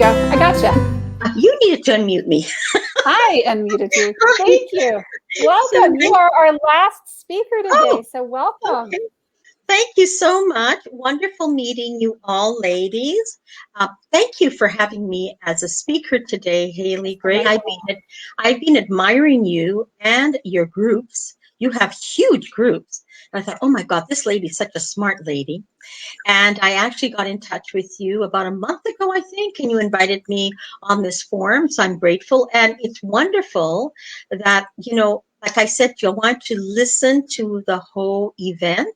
go. I gotcha. You needed to unmute me. I unmuted you. Thank you. Welcome. You are our last speaker today, so welcome. Okay. Thank you so much. Wonderful meeting you all, ladies. Thank you for having me as a speaker today, Haley Gray. I've been admiring you and your groups. You have huge groups. And I thought, oh my God, this lady's such a smart lady. And I actually got in touch with you about a month ago, I think, and you invited me on this forum. So I'm grateful. And it's wonderful that, like I said, you'll want to listen to the whole event,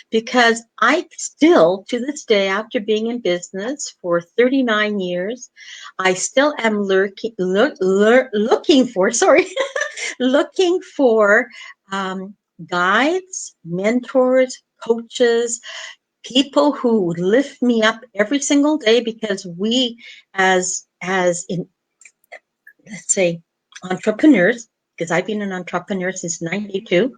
because I still, to this day, after being in business for 39 years, I still am looking for, looking for guides, mentors, coaches, people who lift me up every single day, because we as in, let's say, entrepreneurs, because I've been an entrepreneur since 92,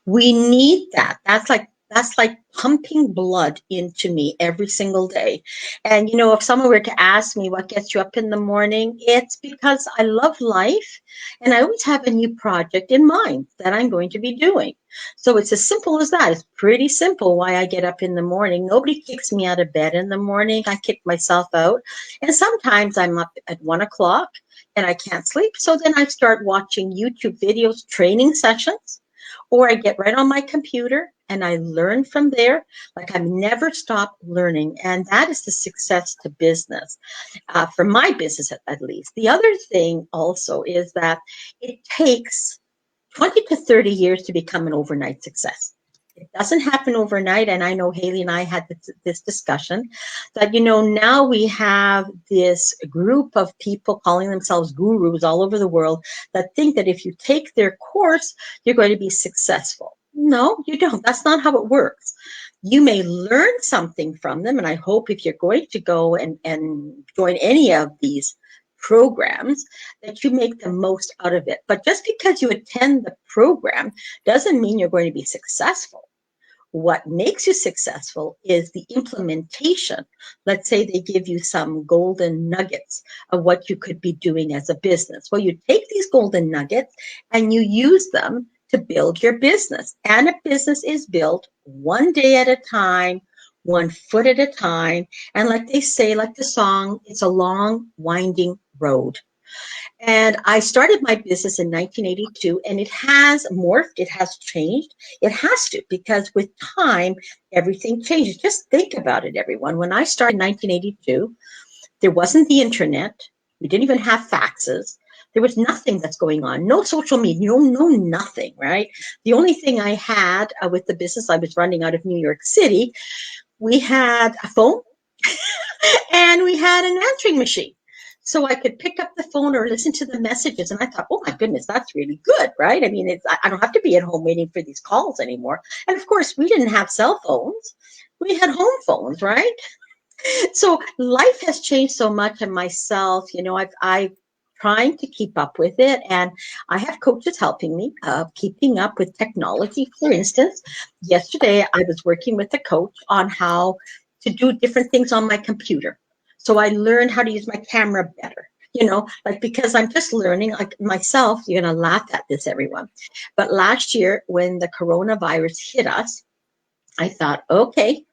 we need that. That's like pumping blood into me every single day. And if someone were to ask me what gets you up in the morning, it's because I love life and I always have a new project in mind that I'm going to be doing. So it's as simple as that. It's pretty simple why I get up in the morning. Nobody kicks me out of bed in the morning. I kick myself out. And sometimes I'm up at 1 o'clock and I can't sleep. So then I start watching YouTube videos, training sessions, or I get right on my computer and I learn from there. Like I've never stopped learning. And that is the success to business, for my business at least. The other thing also is that it takes 20 to 30 years to become an overnight success. It doesn't happen overnight. And I know Haley and I had this discussion that, now we have this group of people calling themselves gurus all over the world that think that if you take their course, you're going to be successful. No, you don't. That's not how it works. You may learn something from them. And I hope if you're going to go and join any of these programs, that you make the most out of it. But just because you attend the program doesn't mean you're going to be successful. What makes you successful is the implementation. Let's say they give you some golden nuggets of what you could be doing as a business. Well, you take these golden nuggets and you use them to build your business. And a business is built one day at a time, 1 foot at a time. And like they say, like the song, it's a long, winding road. And I started my business in 1982, and it has morphed, it has changed. It has to, because with time, everything changes. Just think about it, everyone. When I started in 1982, there wasn't the internet. We didn't even have faxes. There was nothing that's going on. No social media, no nothing, right? The only thing I had with the business I was running out of New York City, we had a phone and we had an answering machine. So I could pick up the phone or listen to the messages. And I thought, oh my goodness, that's really good, right? I mean, I don't have to be at home waiting for these calls anymore. And of course, we didn't have cell phones. We had home phones, right? So life has changed so much. And myself, I've trying to keep up with it. And I have coaches helping me keeping up with technology. For instance, yesterday I was working with a coach on how to do different things on my computer. So I learned how to use my camera better, because I'm just learning, like myself. You're going to laugh at this, everyone. But last year, when the coronavirus hit us, I thought, okay,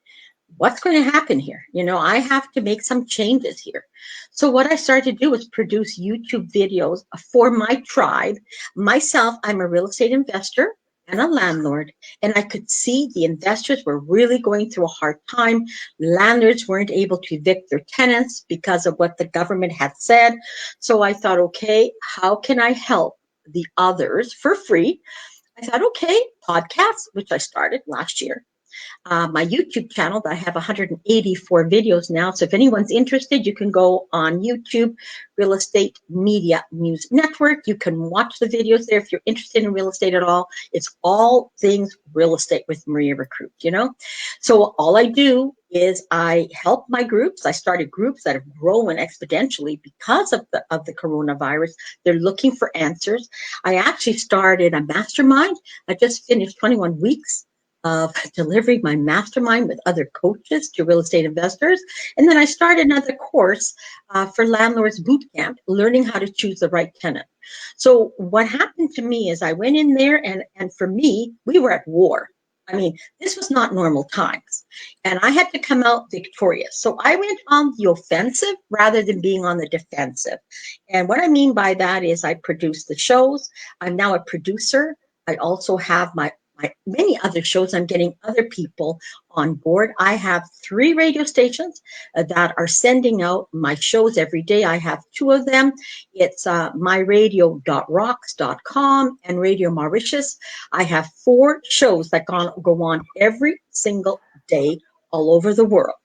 what's going to happen here? I have to make some changes here. So what I started to do was produce YouTube videos for my tribe. Myself, I'm a real estate investor and a landlord, and I could see the investors were really going through a hard time. Landlords weren't able to evict their tenants because of what the government had said. So I thought, okay, how can I help the others for free? I thought, okay, podcasts, which I started last year. My YouTube channel, I have 184 videos now. So if anyone's interested, you can go on YouTube, Real Estate Media News Network. You can watch the videos there if you're interested in real estate at all. It's all things real estate with Maria Rekrut, So all I do is I help my groups. I started groups that have grown exponentially because of the coronavirus. They're looking for answers. I actually started a mastermind. I just finished 21 weeks of delivering my mastermind with other coaches to real estate investors. And then I started another course for landlords boot camp, learning how to choose the right tenant. So what happened to me is I went in there, and for me, we were at war. I mean, this was not normal times, and I had to come out victorious. So I went on the offensive rather than being on the defensive. And what I mean by that is I produce the shows. I'm now a producer. I also have my many other shows. I'm getting other people on board. I have 3 radio stations that are sending out my shows every day. I have 2 of them. It's myradio.rocks.com and Radio Mauritius. I have 4 shows that go on every single day all over the world.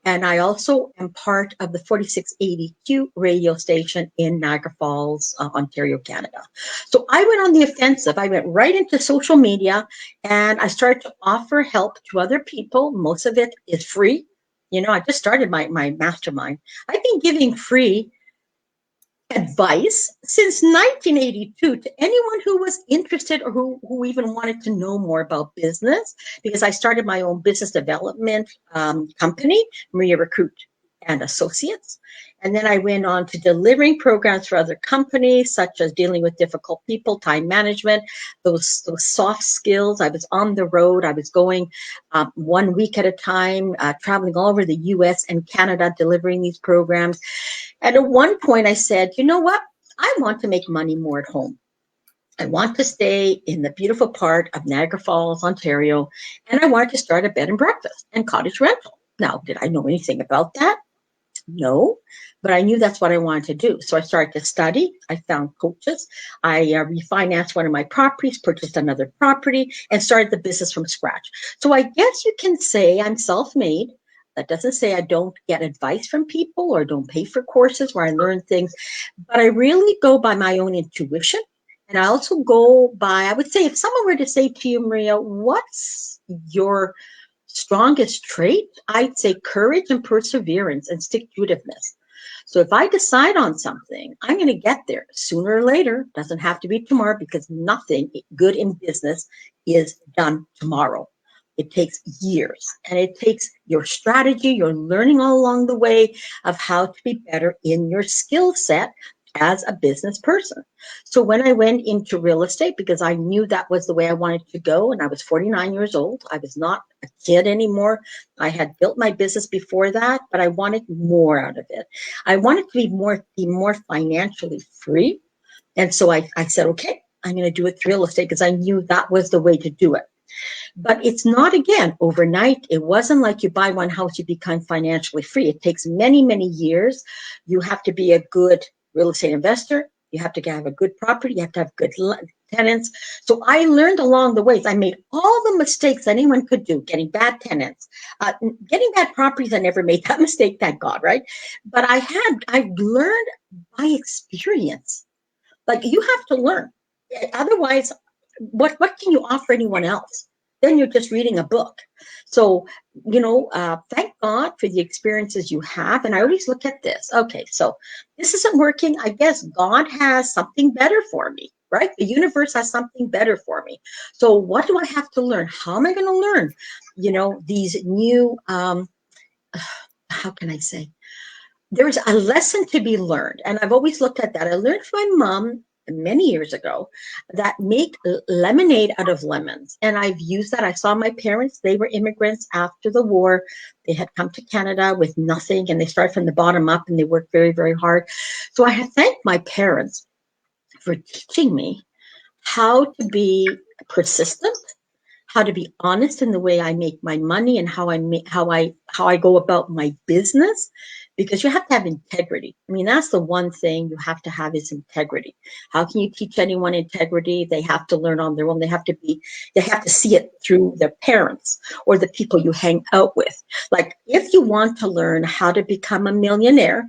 And I also am part of the 4680Q radio station in Niagara Falls, Ontario, Canada. So I went on the offensive. I went right into social media, and I started to offer help to other people. Most of it is free. You know, I just started my mastermind. I've been giving free advice since 1982 to anyone who was interested or who even wanted to know more about business, because I started my own business development company, Rekrut and Associates. And then I went on to delivering programs for other companies, such as dealing with difficult people, time management, those soft skills. I was on the road. I was going 1 week at a time, traveling all over the US and Canada, delivering these programs. And at one point I said, you know what? I want to make money more at home. I want to stay in the beautiful part of Niagara Falls, Ontario, and I wanted to start a bed and breakfast and cottage rental. Now, did I know anything about that? No, but I knew that's what I wanted to do. So I started to study. I found coaches. I refinanced one of my properties, purchased another property, and started the business from scratch. So I guess you can say I'm self-made. That doesn't say I don't get advice from people or don't pay for courses where I learn things, but I really go by my own intuition. And I also go by, I would say, if someone were to say to you, Maria, what's your strongest trait? I'd say courage and perseverance and stick-to-itiveness. So if I decide on something, I'm going to get there sooner or later. Doesn't have to be tomorrow, because nothing good in business is done tomorrow. It takes years, and it takes your strategy, your learning all along the way of how to be better in your skill set as a business person. So when I went into real estate, because I knew that was the way I wanted to go, and I was 49 years old, I was not a kid anymore. I had built my business before that, but I wanted more out of it. I wanted to be more financially free. And so I said, okay, I'm going to do it through real estate, because I knew that was the way to do it. But it's not, again, overnight. It wasn't like you buy one house, you become financially free. It takes many, many years. You have to be a good real estate investor. You have to have a good property. You have to have good tenants. So I learned along the way. I made all the mistakes anyone could do, getting bad tenants, getting bad properties. I never made that mistake, thank God, right? But I learned by experience. Like, you have to learn. Otherwise, what can you offer anyone else? Then you're just reading a book. So, thank God for the experiences you have. And I always look at this. Okay, so this isn't working. I guess God has something better for me, right? The universe has something better for me. So what do I have to learn? How am I going to learn, these new, how can I say? There's a lesson to be learned. And I've always looked at that. I learned from my mom many years ago that make lemonade out of lemons. And I've used that. I saw my parents, they were immigrants after the war. They had come to Canada with nothing, and they started from the bottom up, and they worked very, very hard. So I have thanked my parents for teaching me how to be persistent, how to be honest in the way I make my money, and how I go about my business, because you have to have integrity. I mean, that's the one thing you have to have, is integrity. How can you teach anyone integrity? They have to learn on their own. They have to see it through their parents or the people you hang out with. Like, if you want to learn how to become a millionaire,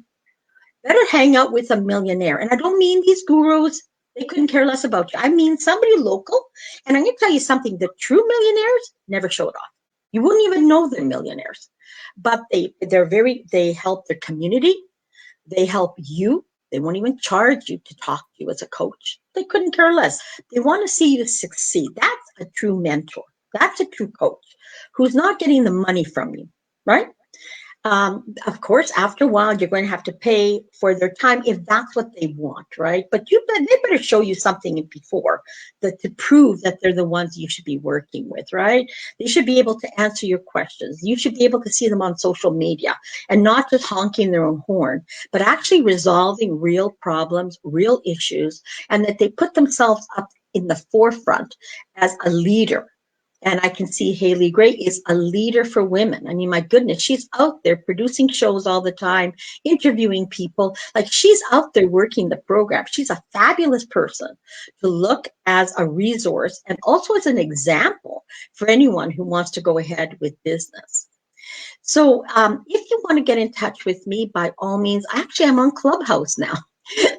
better hang out with a millionaire. And I don't mean these gurus. They couldn't care less about you. I mean somebody local. And I'm going to tell you something. The true millionaires never show it off. You wouldn't even know they're millionaires. But they help their community. They help you. They won't even charge you to talk to you as a coach. They couldn't care less. They want to see you succeed. That's a true mentor. That's a true coach who's not getting the money from you, right? Of course, after a while, you're going to have to pay for their time if that's what they want, right? But they better show you something before to prove that they're the ones you should be working with, right? They should be able to answer your questions. You should be able to see them on social media and not just honking their own horn, but actually resolving real problems, real issues, and that they put themselves up in the forefront as a leader. And I can see Haley Gray is a leader for women. I mean, my goodness, she's out there producing shows all the time, interviewing people. Like, she's out there working the program. She's a fabulous person to look as a resource and also as an example for anyone who wants to go ahead with business. So if you want to get in touch with me, by all means, I'm on Clubhouse now.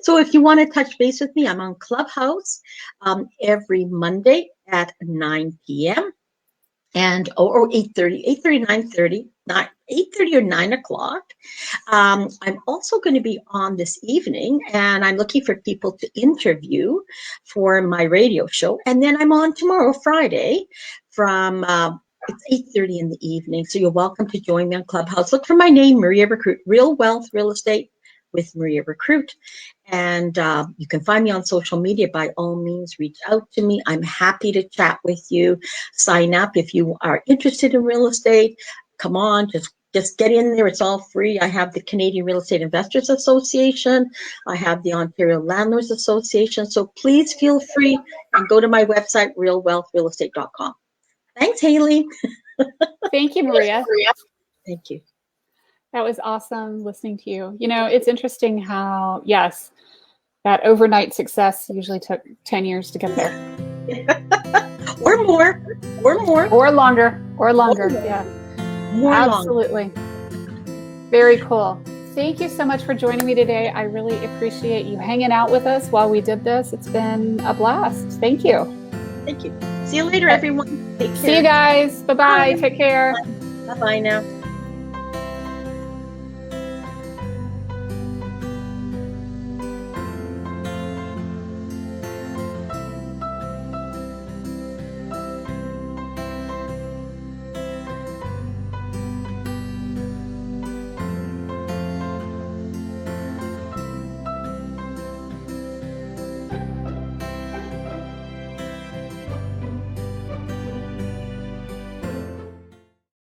So if you want to touch base with me, I'm on Clubhouse every Monday at 9 p.m. and or 8:30, 8:30 or 9 o'clock. I'm also going to be on this evening, and I'm looking for people to interview for my radio show. And then I'm on tomorrow, Friday, from it's 8:30 in the evening. So you're welcome to join me on Clubhouse. Look for my name, Maria Rekrut, Real Wealth Real Estate with Maria Rekrut. And you can find me on social media. By all means, reach out to me. I'm happy to chat with you. Sign up if you are interested in real estate. Come on, just get in there. It's all free. I have the Canadian Real Estate Investors Association. I have the Ontario Landlords Association. So please feel free and go to my website, realwealthrealestate.com. Thanks, Haley. Thank you, Maria. Thank you. That was awesome listening to you. You know, it's interesting how, yes, that overnight success usually took 10 years to get there. Or more. Or longer. Yeah. More absolutely. Longer. Very cool. Thank you so much for joining me today. I really appreciate you hanging out with us while we did this. It's been a blast. Thank you. Thank you. See you later, everyone. Take care. See you guys. Bye-bye. Take care. Bye-bye now.